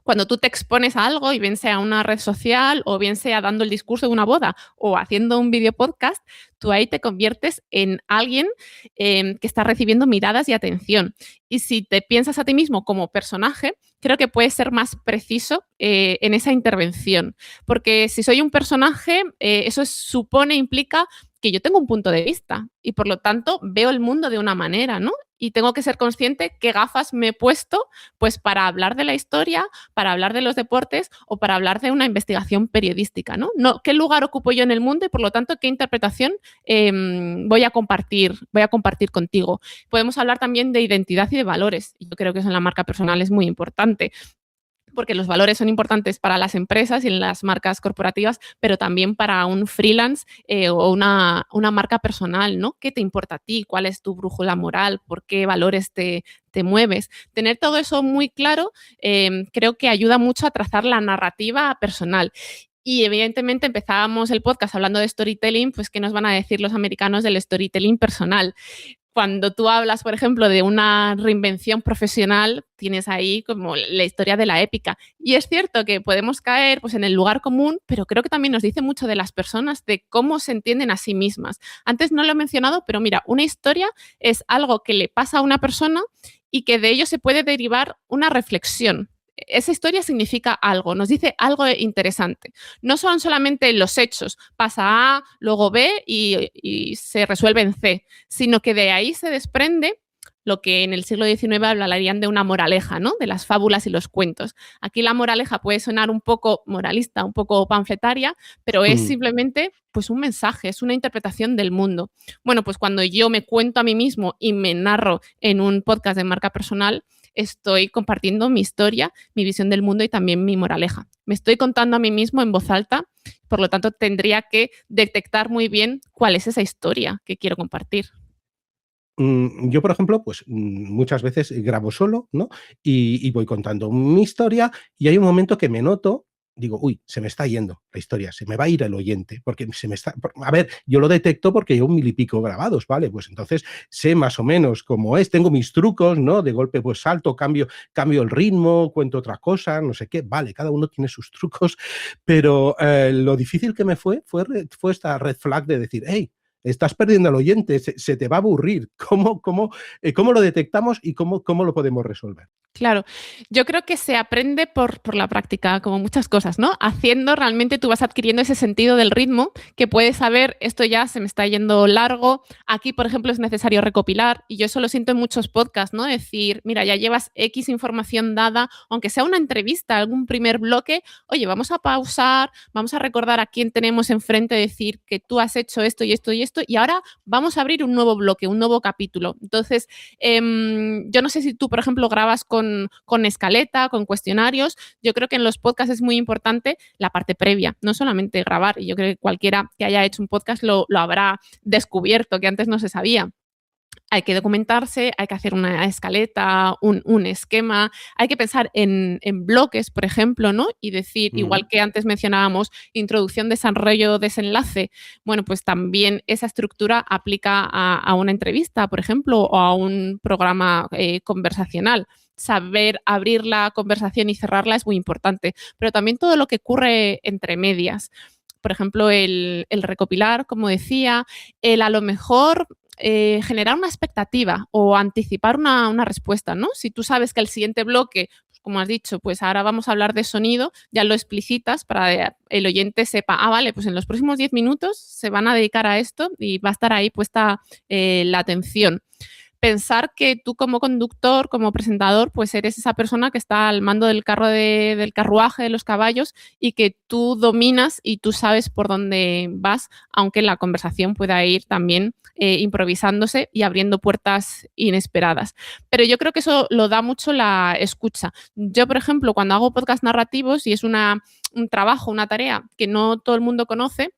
cuando tú te expones a algo, y bien sea una red social o bien sea dando el discurso de una boda o haciendo un video podcast, tú ahí te conviertes en alguien que está recibiendo miradas y atención. Y si te piensas a ti mismo como personaje, creo que puedes ser más preciso en esa intervención. Porque si soy un personaje, eso implica que yo tengo un punto de vista y por lo tanto veo el mundo de una manera, ¿no? Y tengo que ser consciente qué gafas me he puesto pues para hablar de la historia, para hablar de los deportes o para hablar de una investigación periodística, ¿no? ¿Qué lugar ocupo yo en el mundo y por lo tanto qué interpretación voy a compartir contigo? Podemos hablar también de identidad y de valores. Yo creo que eso en la marca personal es muy importante, porque los valores son importantes para las empresas y en las marcas corporativas, pero también para un freelance o una marca personal, ¿no? ¿Qué te importa a ti? ¿Cuál es tu brújula moral? ¿Por qué valores te mueves? Tener todo eso muy claro creo que ayuda mucho a trazar la narrativa personal. Y evidentemente empezábamos el podcast hablando de storytelling, pues ¿qué nos van a decir los americanos del storytelling personal? Cuando tú hablas, por ejemplo, de una reinvención profesional, tienes ahí como la historia de la épica. Y es cierto que podemos caer pues, en el lugar común, pero creo que también nos dice mucho de las personas, de cómo se entienden a sí mismas. Antes no lo he mencionado, pero mira, una historia es algo que le pasa a una persona y que de ello se puede derivar una reflexión. Esa historia significa algo, nos dice algo interesante. No son solamente los hechos, pasa A, luego B y se resuelve en C, sino que de ahí se desprende lo que en el siglo XIX hablarían de una moraleja, ¿no? De las fábulas y los cuentos. Aquí la moraleja puede sonar un poco moralista, un poco panfletaria, pero es Mm. simplemente pues, un mensaje, es una interpretación del mundo. Bueno, pues cuando yo me cuento a mí mismo y me narro en un podcast de marca personal, estoy compartiendo mi historia, mi visión del mundo y también mi moraleja. Me estoy contando a mí mismo en voz alta, por lo tanto tendría que detectar muy bien cuál es esa historia que quiero compartir. Yo, por ejemplo, pues muchas veces grabo solo, ¿no? Y voy contando mi historia y hay un momento que me noto digo, uy, se me está yendo la historia, se me va a ir el oyente, porque se me está... A ver, yo lo detecto porque llevo 1000 y pico grabados, ¿vale? Pues entonces sé más o menos cómo es, tengo mis trucos, ¿no? De golpe pues salto, cambio el ritmo, cuento otra cosa, no sé qué, vale, cada uno tiene sus trucos, pero lo difícil que me fue esta red flag de decir, hey, estás perdiendo al oyente, se te va a aburrir. ¿Cómo lo detectamos y cómo lo podemos resolver? Claro, yo creo que se aprende por la práctica, como muchas cosas, ¿no? Haciendo realmente tú vas adquiriendo ese sentido del ritmo que puedes saber, esto ya se me está yendo largo, aquí, por ejemplo, es necesario recopilar, y yo eso lo siento en muchos podcasts, ¿no? Decir, mira, ya llevas X información dada, aunque sea una entrevista, algún primer bloque, oye, vamos a pausar, vamos a recordar a quién tenemos enfrente, decir que tú has hecho esto y esto y esto, y ahora vamos a abrir un nuevo bloque, un nuevo capítulo. Entonces, yo no sé si tú, por ejemplo, grabas con escaleta, con cuestionarios. Yo creo que en los podcasts es muy importante la parte previa, no solamente grabar. Y yo creo que cualquiera que haya hecho un podcast lo habrá descubierto, que antes no se sabía. Hay que documentarse, hay que hacer una escaleta, un esquema, hay que pensar en bloques, por ejemplo, ¿no? Y decir, igual que antes mencionábamos, introducción, desarrollo, desenlace, bueno, pues también esa estructura aplica a una entrevista, por ejemplo, o a un programa conversacional. Saber abrir la conversación y cerrarla es muy importante, pero también todo lo que ocurre entre medias. Por ejemplo, el recopilar, como decía, el a lo mejor generar una expectativa o anticipar una respuesta, ¿no? Si tú sabes que el siguiente bloque, pues, como has dicho, pues ahora vamos a hablar de sonido, ya lo explicitas para que el oyente sepa, vale, pues en los próximos 10 minutos se van a dedicar a esto y va a estar ahí puesta la atención. Pensar que tú como conductor, como presentador, pues eres esa persona que está al mando del del carruaje, de los caballos, y que tú dominas y tú sabes por dónde vas, aunque la conversación pueda ir también improvisándose y abriendo puertas inesperadas. Pero yo creo que eso lo da mucho la escucha. Yo, por ejemplo, cuando hago podcast narrativos y es un trabajo, una tarea que no todo el mundo conoce,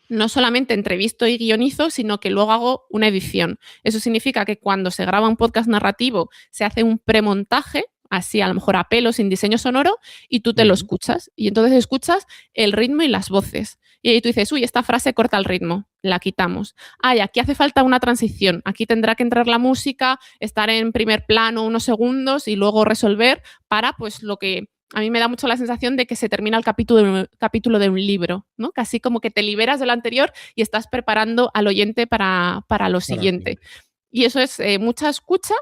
no solamente entrevisto y guionizo, sino que luego hago una edición. Eso significa que cuando se graba un podcast narrativo se hace un premontaje, así a lo mejor a pelo, sin diseño sonoro, y tú te lo escuchas. Y entonces escuchas el ritmo y las voces. Y ahí tú dices, uy, esta frase corta el ritmo, la quitamos. Y aquí hace falta una transición. Aquí tendrá que entrar la música, estar en primer plano unos segundos y luego resolver para pues lo que... A mí me da mucho la sensación de que se termina el capítulo de un libro, ¿no? Casi como que te liberas de lo anterior y estás preparando al oyente para lo siguiente. Y eso es mucha escucha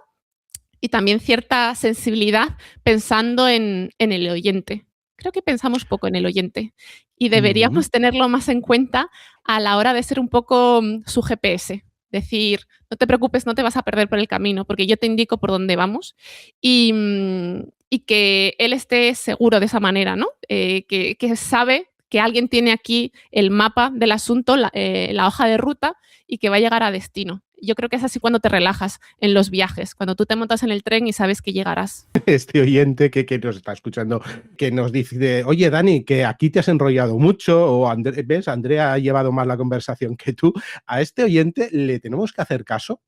y también cierta sensibilidad pensando en el oyente. Creo que pensamos poco en el oyente y deberíamos tenerlo más en cuenta a la hora de ser un poco su GPS. Decir, no te preocupes, no te vas a perder por el camino, porque yo te indico por dónde vamos y que él esté seguro de esa manera, ¿no? Que sabe que alguien tiene aquí el mapa del asunto, la hoja de ruta y que va a llegar a destino. Yo creo que es así cuando te relajas en los viajes, cuando tú te montas en el tren y sabes que llegarás. Este oyente que nos está escuchando, que nos dice, oye, Dani, que aquí te has enrollado mucho, o ¿ves? Andrea ha llevado más la conversación que tú. A este oyente le tenemos que hacer caso.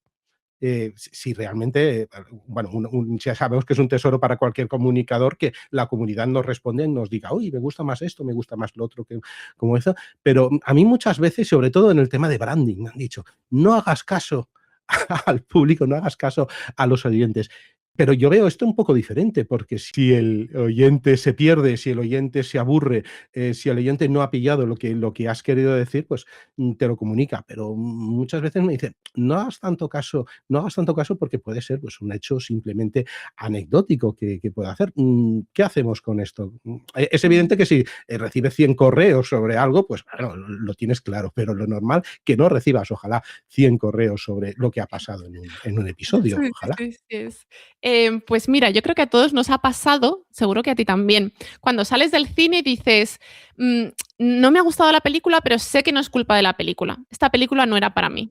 Si realmente, bueno, ya sabemos que es un tesoro para cualquier comunicador que la comunidad nos responde y nos diga, oye, me gusta más esto, me gusta más lo otro, como eso. Pero a mí muchas veces, sobre todo en el tema de branding, me han dicho, no hagas caso al público, no hagas caso a los oyentes. Pero yo veo esto un poco diferente, porque si el oyente se pierde, si el oyente se aburre, si el oyente no ha pillado lo que has querido decir, pues te lo comunica. Pero muchas veces me dicen, no hagas tanto caso porque puede ser pues, un hecho simplemente anecdótico que pueda hacer. ¿Qué hacemos con esto? Es evidente que si recibes 100 correos sobre algo, pues bueno, lo tienes claro, pero lo normal que no recibas, ojalá, 100 correos sobre lo que ha pasado en un episodio, Sí, ojalá. sí, sí, es. Pues mira, yo creo que a todos nos ha pasado, seguro que a ti también, cuando sales del cine y dices, no me ha gustado la película, pero sé que no es culpa de la película. Esta película no era para mí.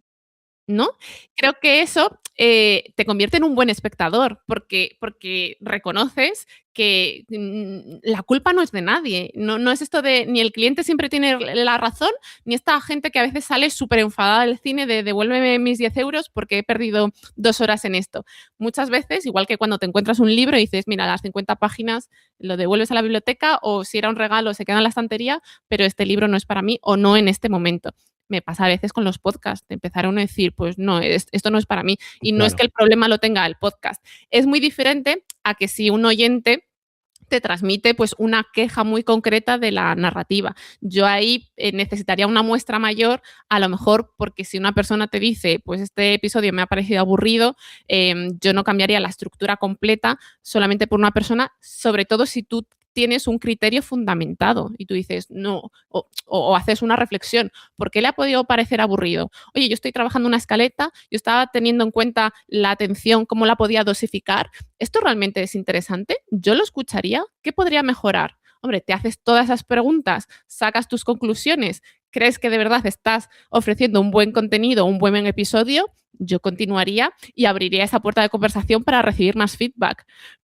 ¿no? Creo que eso te convierte en un buen espectador, porque reconoces que la culpa no es de nadie. No es esto de ni el cliente siempre tiene la razón, ni esta gente que a veces sale súper enfadada del cine de devuélveme mis 10 euros porque he perdido 2 horas en esto. Muchas veces, igual que cuando te encuentras un libro y dices, mira, las 50 páginas lo devuelves a la biblioteca, o si era un regalo se queda en la estantería, pero este libro no es para mí o no en este momento. Me pasa a veces con los podcasts, de empezar a uno a decir, pues no, esto no es para mí. Y no es que Claro. el problema lo tenga el podcast. Es muy diferente a que si un oyente te transmite pues una queja muy concreta de la narrativa. Yo ahí necesitaría una muestra mayor, a lo mejor porque si una persona te dice, pues este episodio me ha parecido aburrido, yo no cambiaría la estructura completa solamente por una persona, sobre todo si tú tienes un criterio fundamentado y tú dices, no, o haces una reflexión, ¿por qué le ha podido parecer aburrido? Oye, yo estoy trabajando una escaleta, yo estaba teniendo en cuenta la atención, cómo la podía dosificar. ¿Esto realmente es interesante? ¿Yo lo escucharía? ¿Qué podría mejorar? Hombre, te haces todas esas preguntas, sacas tus conclusiones, crees que de verdad estás ofreciendo un buen contenido, un buen episodio, yo continuaría y abriría esa puerta de conversación para recibir más feedback.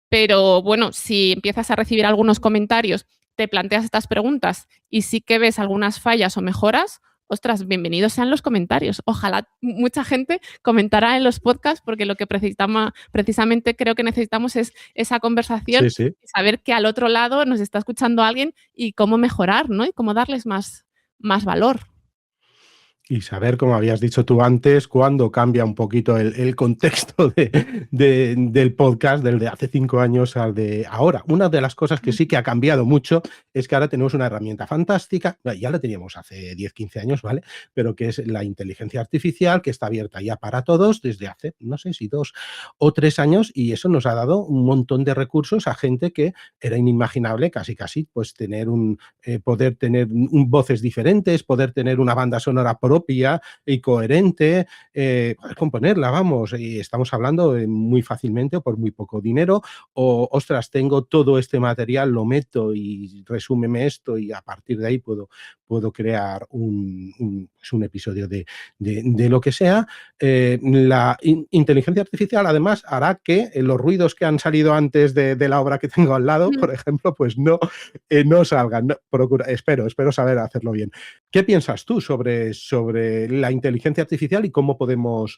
Pero bueno, si empiezas a recibir algunos comentarios, te planteas estas preguntas y sí que ves algunas fallas o mejoras, ostras, bienvenidos sean los comentarios. Ojalá mucha gente comentara en los podcasts, porque lo que precisamente creo que necesitamos es esa conversación Sí, sí. y saber que al otro lado nos está escuchando alguien y cómo mejorar, ¿no? Y cómo darles más valor. Y saber, como habías dicho tú antes, cuándo cambia un poquito el contexto del podcast, del de hace 5 años al de ahora. Una de las cosas que sí que ha cambiado mucho es que ahora tenemos una herramienta fantástica, ya la teníamos hace 10, 15 años, ¿vale? Pero que es la inteligencia artificial, que está abierta ya para todos desde hace, no sé si 2 o 3 años, y eso nos ha dado un montón de recursos a gente que era inimaginable, casi casi, pues poder tener voces diferentes, poder tener una banda sonora propia y coherente, poder componerla, vamos, y estamos hablando muy fácilmente o por muy poco dinero, o ostras, tengo todo este material, lo meto y resúmeme esto y a partir de ahí puedo crear pues un episodio de lo que sea. La inteligencia artificial además hará que los ruidos que han salido antes de la obra que tengo al lado, Mm. por ejemplo, pues no salgan. No, espero saber hacerlo bien. ¿Qué piensas tú sobre la inteligencia artificial y cómo podemos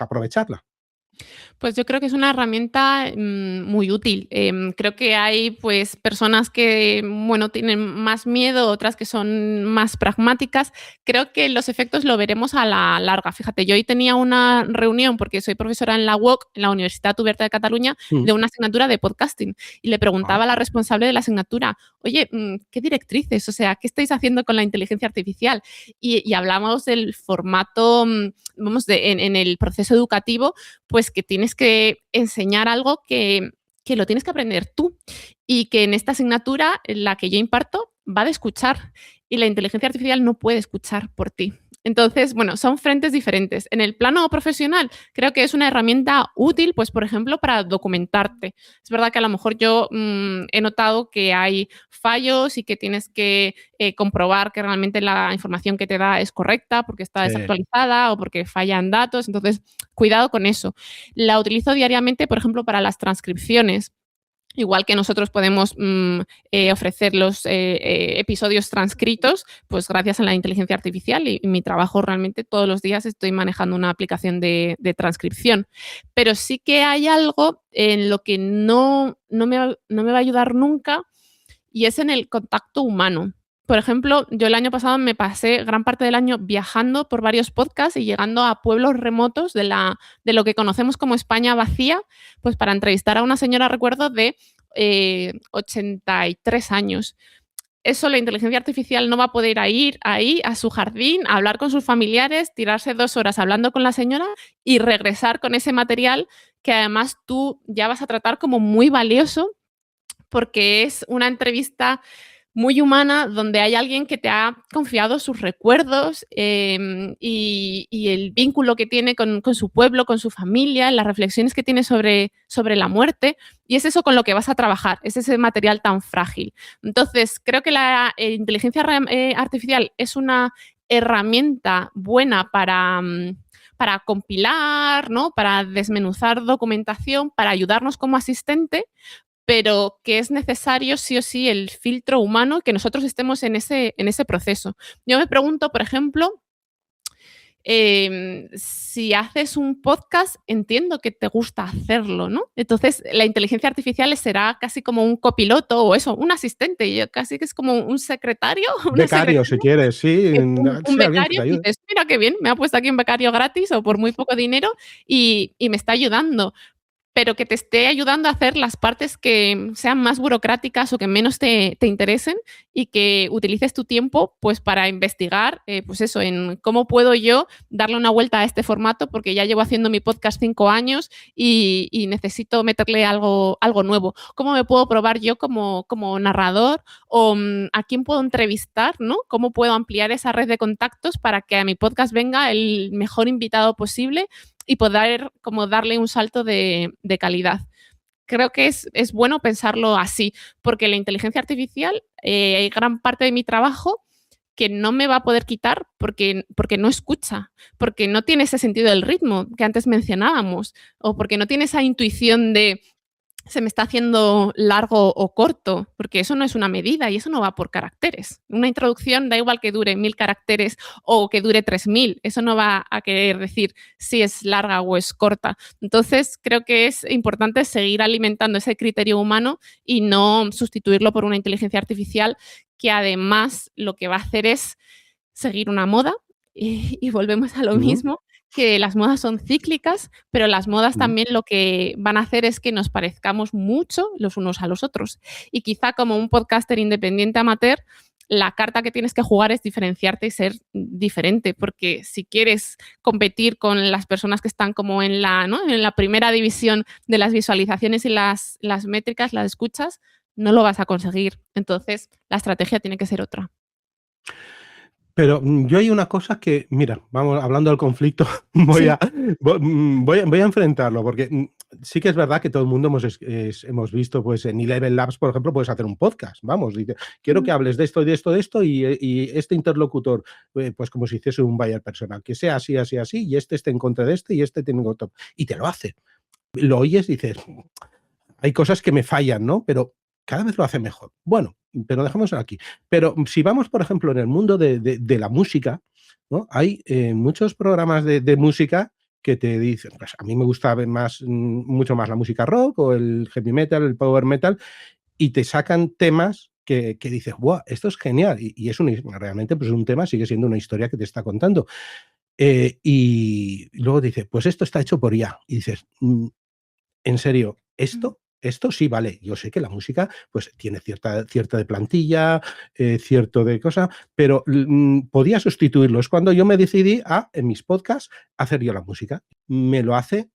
aprovecharla? Pues yo creo que es una herramienta muy útil. Creo que hay pues personas que bueno, tienen más miedo, otras que son más pragmáticas. Creo que los efectos lo veremos a la larga. Fíjate, yo hoy tenía una reunión porque soy profesora en la UOC, en la Universidad Oberta de Cataluña, Mm. de una asignatura de podcasting y le Ah, preguntaba a la responsable de la asignatura, oye, ¿qué directrices? O sea, ¿qué estáis haciendo con la inteligencia artificial? Y hablamos del formato, vamos, en el proceso educativo, pues que tienes que enseñar algo que lo tienes que aprender tú y que en esta asignatura, en la que yo imparto, va de escuchar y la inteligencia artificial no puede escuchar por ti. Entonces, bueno, son frentes diferentes. En el plano profesional, creo que es una herramienta útil, pues, por ejemplo, para documentarte. Es verdad que a lo mejor yo he notado que hay fallos y que tienes que comprobar que realmente la información que te da es correcta porque está sí. desactualizada o porque fallan datos. Entonces, cuidado con eso. La utilizo diariamente, por ejemplo, para las transcripciones. Igual que nosotros podemos ofrecer los episodios transcritos, pues gracias a la inteligencia artificial y mi trabajo realmente todos los días estoy manejando una aplicación de transcripción. Pero sí que hay algo en lo que no me va a ayudar nunca y es en el contacto humano. Por ejemplo, yo el año pasado me pasé gran parte del año viajando por varios podcasts y llegando a pueblos remotos de lo que conocemos como España vacía, pues para entrevistar a una señora, recuerdo, de 83 años. Eso la inteligencia artificial no va a poder ir ahí a su jardín, a hablar con sus familiares, tirarse 2 horas hablando con la señora y regresar con ese material que además tú ya vas a tratar como muy valioso porque es una entrevista muy humana donde hay alguien que te ha confiado sus recuerdos y el vínculo que tiene con su pueblo, con su familia, las reflexiones que tiene sobre la muerte. Y es eso con lo que vas a trabajar, es ese material tan frágil. Entonces, creo que la inteligencia artificial es una herramienta buena para compilar, ¿no? Para desmenuzar documentación, para ayudarnos como asistente, pero que es necesario sí o sí el filtro humano, que nosotros estemos en ese proceso. Yo me pregunto, por ejemplo, si haces un podcast, entiendo que te gusta hacerlo, ¿no? Entonces, la inteligencia artificial será casi como un copiloto o eso, un asistente, casi que es como un secretario, una Becario, si secretaria, quieres, sí, un sí, alguien que becario te que ayude. dices: "Mira qué bien, me ha puesto aquí un becario gratis o por muy poco dinero y me está ayudando". Pero que te esté ayudando a hacer las partes que sean más burocráticas o que menos te interesen y que utilices tu tiempo, pues, para investigar, pues eso, en cómo puedo yo darle una vuelta a este formato, porque ya llevo haciendo mi podcast 5 años y necesito meterle algo nuevo. ¿Cómo me puedo probar yo como narrador? O, ¿a quién puedo entrevistar, no? ¿Cómo puedo ampliar esa red de contactos para que a mi podcast venga el mejor invitado posible y poder como darle un salto de calidad? Creo que es bueno pensarlo así, porque la inteligencia artificial, hay gran parte de mi trabajo que no me va a poder quitar porque no escucha, porque no tiene ese sentido del ritmo que antes mencionábamos, o porque no tiene esa intuición de se me está haciendo largo o corto, porque eso no es una medida y eso no va por caracteres. Una introducción da igual que dure 1000 caracteres o que dure 3000, eso no va a querer decir si es larga o es corta. Entonces, creo que es importante seguir alimentando ese criterio humano y no sustituirlo por una inteligencia artificial que además lo que va a hacer es seguir una moda y volvemos a lo Ujú, mismo, que las modas son cíclicas, pero las modas ujú. también lo que van a hacer es que nos parezcamos mucho los unos a los otros. Y quizá como un podcaster independiente amateur, la carta que tienes que jugar es diferenciarte y ser diferente, porque si quieres competir con las personas que están como en la, ¿no? En la primera división de las visualizaciones y las métricas, las escuchas, no lo vas a conseguir. Entonces, la estrategia tiene que ser otra. Pero, yo hay una cosa que, mira, vamos hablando del conflicto, voy Sí. a voy a enfrentarlo, porque, sí que es verdad que todo el mundo hemos visto, pues, en Eleven Labs, por ejemplo, puedes hacer un podcast, vamos, dice: "Quiero que Ujú. hables de esto, y de esto, de esto, y este interlocutor", pues, como si hiciese un buyer personal, que sea así, así, así, y este esté en contra de este, y este tiene en contra, y te lo hace. Lo oyes y dices: hay cosas que me fallan, ¿no? Pero cada vez lo hace mejor. Bueno, pero dejémoslo aquí. Pero si vamos, por ejemplo, en el mundo de la música, ¿no? Hay, muchos programas de música que te dicen, pues a mí me gusta ver más, mucho más la música rock o el heavy metal, el power metal, y te sacan temas que dices: "Guau, esto es genial", y es realmente, pues un tema sigue siendo una historia que te está contando. Y luego dice: "Pues esto está hecho por IA", y dices: en serio, Ujú. esto sí, vale, yo sé que la música, pues, tiene cierta de plantilla, cierto de cosa, pero, podía sustituirlo. Es cuando yo me decidí a, en mis podcasts, hacer yo la música. Me lo hace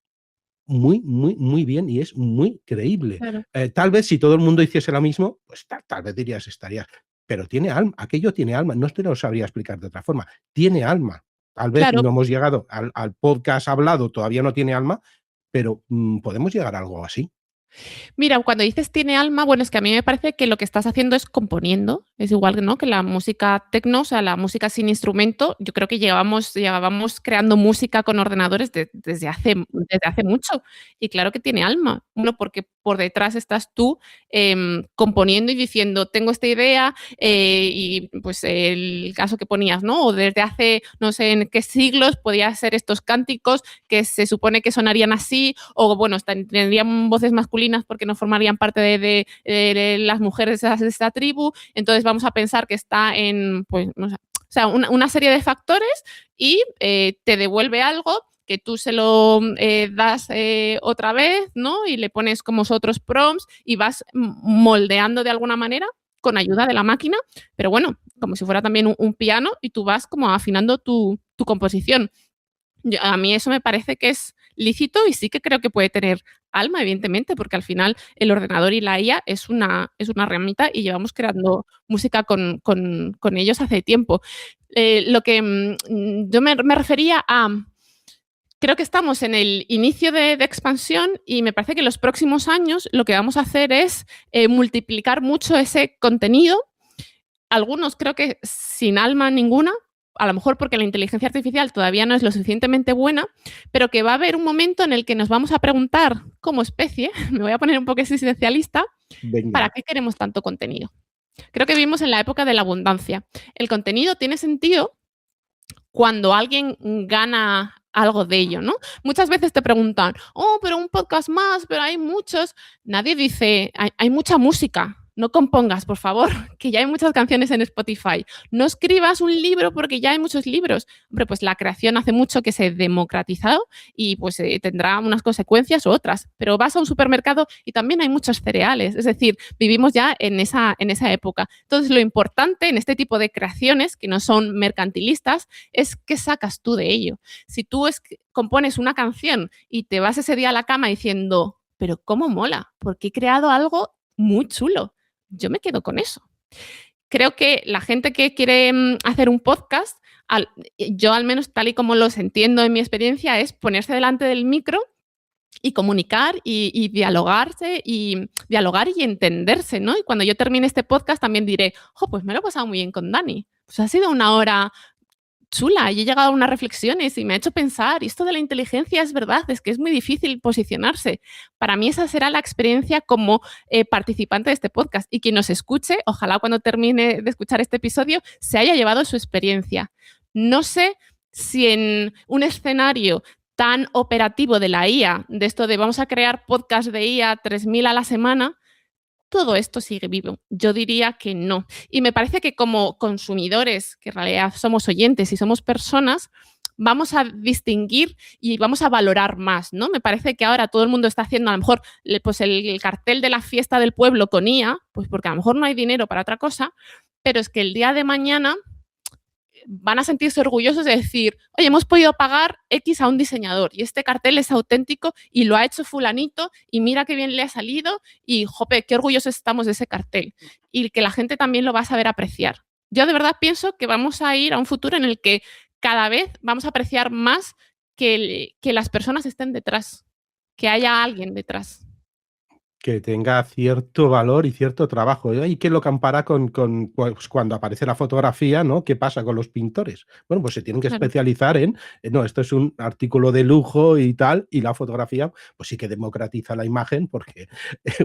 muy, muy, muy bien y es muy creíble. Claro. Tal vez si todo el mundo hiciese lo mismo, pues, tal vez dirías: "Estaría", pero tiene alma, aquello tiene alma, no te lo sabría explicar de otra forma, tiene alma. Tal vez Claro. no hemos llegado al podcast hablado, todavía no tiene alma, pero, podemos llegar a algo así. Mira, cuando dices tiene alma, bueno, es que a mí me parece que lo que estás haciendo es componiendo. Es igual, ¿no? Que la música tecno, o sea, la música sin instrumento. Yo creo que llevábamos creando música con ordenadores desde hace mucho. Y claro que tiene alma. Uno, porque por detrás estás tú componiendo y diciendo, tengo esta idea, y pues el caso que ponías, ¿no? O desde hace no sé en qué siglos podía ser estos cánticos que se supone que sonarían así, o bueno, tendrían voces masculinas porque no formarían parte de las mujeres de esta tribu, entonces vamos a pensar que está en, pues, no sé, o sea, una serie de factores y te devuelve algo que tú se lo das otra vez, ¿no? Y le pones como otros prompts y vas moldeando de alguna manera con ayuda de la máquina, pero bueno, como si fuera también un piano y tú vas como afinando tu composición. A mí eso me parece que es lícito y sí que creo que puede tener alma, evidentemente, porque al final el ordenador y la IA es una herramienta y llevamos creando música con ellos hace tiempo. Lo que yo me refería a, creo que estamos en el inicio de expansión y me parece que en los próximos años lo que vamos a hacer es multiplicar mucho ese contenido, algunos creo que sin alma ninguna, a lo mejor porque la inteligencia artificial todavía no es lo suficientemente buena, pero que va a haber un momento en el que nos vamos a preguntar como especie, me voy a poner un poco existencialista, ¿para Venga. qué queremos tanto contenido? Creo que vivimos en la época de la abundancia. El contenido tiene sentido cuando alguien gana algo de ello, ¿no? Muchas veces te preguntan, oh, pero un podcast más, pero hay muchos. Nadie dice, hay mucha música. No compongas, por favor, que ya hay muchas canciones en Spotify. No escribas un libro porque ya hay muchos libros. Hombre, pues la creación hace mucho que se ha democratizado y pues tendrá unas consecuencias u otras. Pero vas a un supermercado y también hay muchos cereales. Es decir, vivimos ya en esa época. Entonces, lo importante en este tipo de creaciones, que no son mercantilistas, es qué sacas tú de ello. Si tú compones una canción y te vas ese día a la cama diciendo, pero cómo mola, porque he creado algo muy chulo. Yo me quedo con eso. Creo que la gente que quiere hacer un podcast, yo al menos tal y como los entiendo en mi experiencia, es ponerse delante del micro y comunicar y dialogarse y dialogar y entenderse, ¿no? Y cuando yo termine este podcast también diré, pues me lo he pasado muy bien con Dani. Pues ha sido una hora chula y he llegado a unas reflexiones y me ha hecho pensar, y esto de la inteligencia es verdad, es que es muy difícil posicionarse. Para mí esa será la experiencia como participante de este podcast, y quien nos escuche, ojalá cuando termine de escuchar este episodio se haya llevado su experiencia. No sé si en un escenario tan operativo de la IA, de esto de vamos a crear podcast de IA 3.000 a la semana, todo esto sigue vivo. Yo diría que no. Y me parece que como consumidores, que en realidad somos oyentes y somos personas, vamos a distinguir y vamos a valorar más, ¿no? Me parece que ahora todo el mundo está haciendo a lo mejor pues el cartel de la fiesta del pueblo con IA, pues porque a lo mejor no hay dinero para otra cosa, pero es que el día de mañana van a sentirse orgullosos de decir, oye, hemos podido pagar X a un diseñador y este cartel es auténtico y lo ha hecho fulanito y mira qué bien le ha salido y, jope, qué orgullosos estamos de ese cartel. Y que la gente también lo va a saber apreciar. Yo de verdad pienso que vamos a ir a un futuro en el que cada vez vamos a apreciar más que las personas estén detrás, que haya alguien detrás. Que tenga cierto valor y cierto trabajo. Y que lo compara con pues, cuando aparece la fotografía, ¿no? ¿Qué pasa con los pintores? Bueno, pues se tienen que Claro. especializar en, no, esto es un artículo de lujo y tal, y la fotografía, pues sí que democratiza la imagen, porque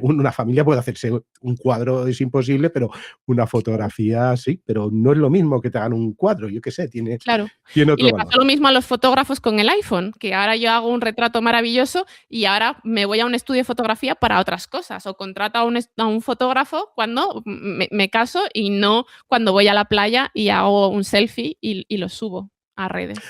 una familia puede hacerse un cuadro, es imposible, pero una fotografía sí, pero no es lo mismo que te hagan un cuadro, yo qué sé, tiene Claro. Y otro le valor. pasó lo mismo a los fotógrafos con el iPhone, que ahora yo hago un retrato maravilloso y ahora me voy a un estudio de fotografía para otras cosas, o contrato a un fotógrafo cuando me caso y no cuando voy a la playa y hago un selfie y lo subo a redes.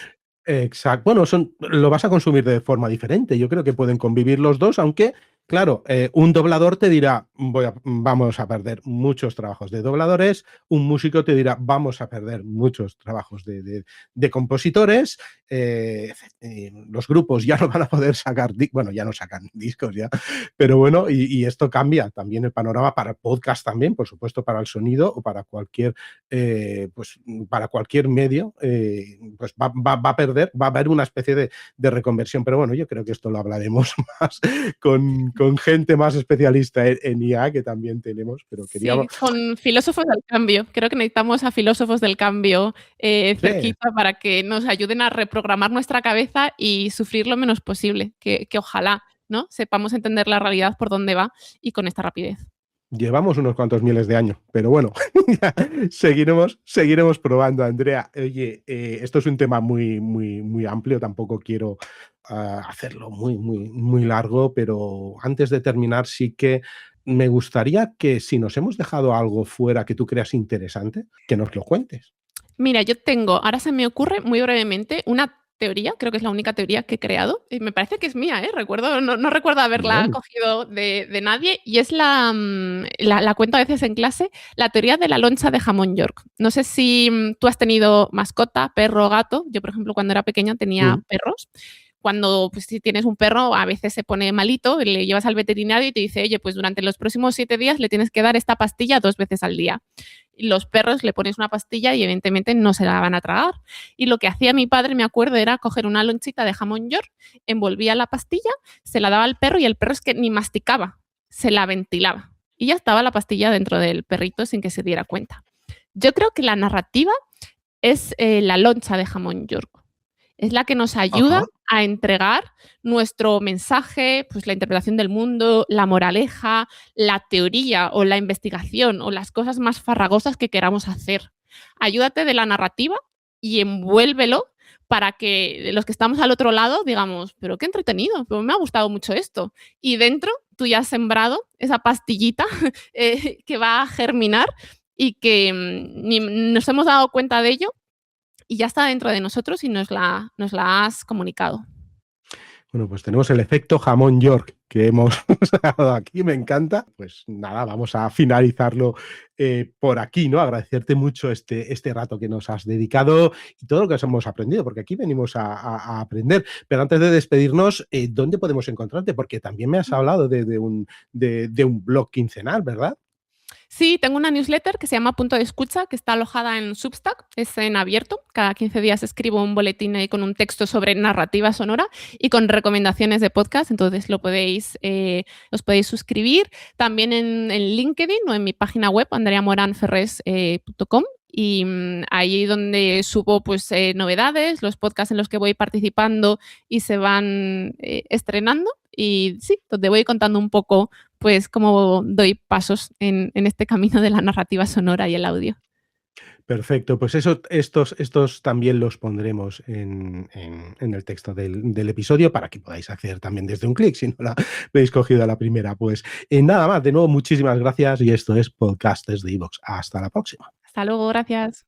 Exacto. Bueno, lo vas a consumir de forma diferente. Yo creo que pueden convivir los dos, aunque, claro, un doblador te dirá, vamos a perder muchos trabajos de dobladores, un músico te dirá, vamos a perder muchos trabajos de compositores, los grupos ya no van a poder sacar, bueno, ya no sacan discos ya, pero bueno, y esto cambia también el panorama para el podcast también, por supuesto, para el sonido o para cualquier, pues, para cualquier medio, pues va a perder, va a haber una especie de reconversión, pero bueno, yo creo que esto lo hablaremos más con gente más especialista en IA, que también tenemos, pero queríamos... Sí, con filósofos del cambio. Creo que necesitamos a filósofos del cambio Sí, cerquita para que nos ayuden a reprogramar nuestra cabeza y sufrir lo menos posible, que ojalá, ¿no?, sepamos entender la realidad por dónde va y con esta rapidez. llevamos unos cuantos miles de años, pero bueno, seguiremos probando, Andrea. Oye, esto es un tema muy amplio, tampoco quiero hacerlo muy largo, pero antes de terminar sí que me gustaría que, si nos hemos dejado algo fuera que tú creas interesante, que nos lo cuentes. Mira, yo tengo, ahora se me ocurre muy brevemente una teoría, creo que es la única teoría que he creado, y me parece que es mía, recuerdo, no recuerdo haberla Bien. cogido de nadie, y es la cuento a veces en clase, la teoría de la loncha de jamón York. No sé si tú has tenido mascota, perro o gato. Yo, por ejemplo, cuando era pequeña tenía Mm. perros. Cuando, pues, si tienes un perro, a veces se pone malito, le llevas al veterinario y te dice, oye, pues durante los próximos 7 días le tienes que dar esta pastilla 2 veces al día. Y los perros le pones una pastilla y evidentemente no se la van a tragar. Y lo que hacía mi padre, me acuerdo, era coger una lonchita de jamón York, envolvía la pastilla, se la daba al perro y el perro es que ni masticaba, se la ventilaba. Y ya estaba la pastilla dentro del perrito sin que se diera cuenta. Yo creo que la narrativa es la loncha de jamón York. Es la que nos ayuda Ajá. a entregar nuestro mensaje, pues la interpretación del mundo, la moraleja, la teoría o la investigación o las cosas más farragosas que queramos hacer. Ayúdate de la narrativa y envuélvelo para que los que estamos al otro lado digamos, pero qué entretenido, pero me ha gustado mucho esto. Y dentro tú ya has sembrado esa pastillita que va a germinar y que ni nos hemos dado cuenta de ello y ya está dentro de nosotros y nos la has comunicado. Bueno, pues tenemos el efecto jamón York que hemos dado aquí, me encanta. Pues nada, vamos a finalizarlo por aquí, ¿no? Agradecerte mucho este rato que nos has dedicado y todo lo que hemos aprendido, porque aquí venimos a aprender. Pero antes de despedirnos, ¿dónde podemos encontrarte? Porque también me has hablado de un blog quincenal, ¿verdad? Sí, tengo una newsletter que se llama Punto de Escucha, que está alojada en Substack, es en abierto. Cada 15 días escribo un boletín ahí con un texto sobre narrativa sonora y con recomendaciones de podcast, entonces os podéis suscribir. También en LinkedIn o en mi página web, andreamoranferres.com. Y ahí donde subo pues novedades, los podcasts en los que voy participando y se van estrenando. Y sí, donde voy contando un poco pues cómo doy pasos en este camino de la narrativa sonora y el audio. Perfecto, pues estos también los pondremos en el texto del episodio para que podáis acceder también desde un clic, si no la habéis cogido a la primera. Pues nada más, de nuevo, muchísimas gracias y esto es Podcasters de iVoox. Hasta la próxima. Hasta luego, gracias.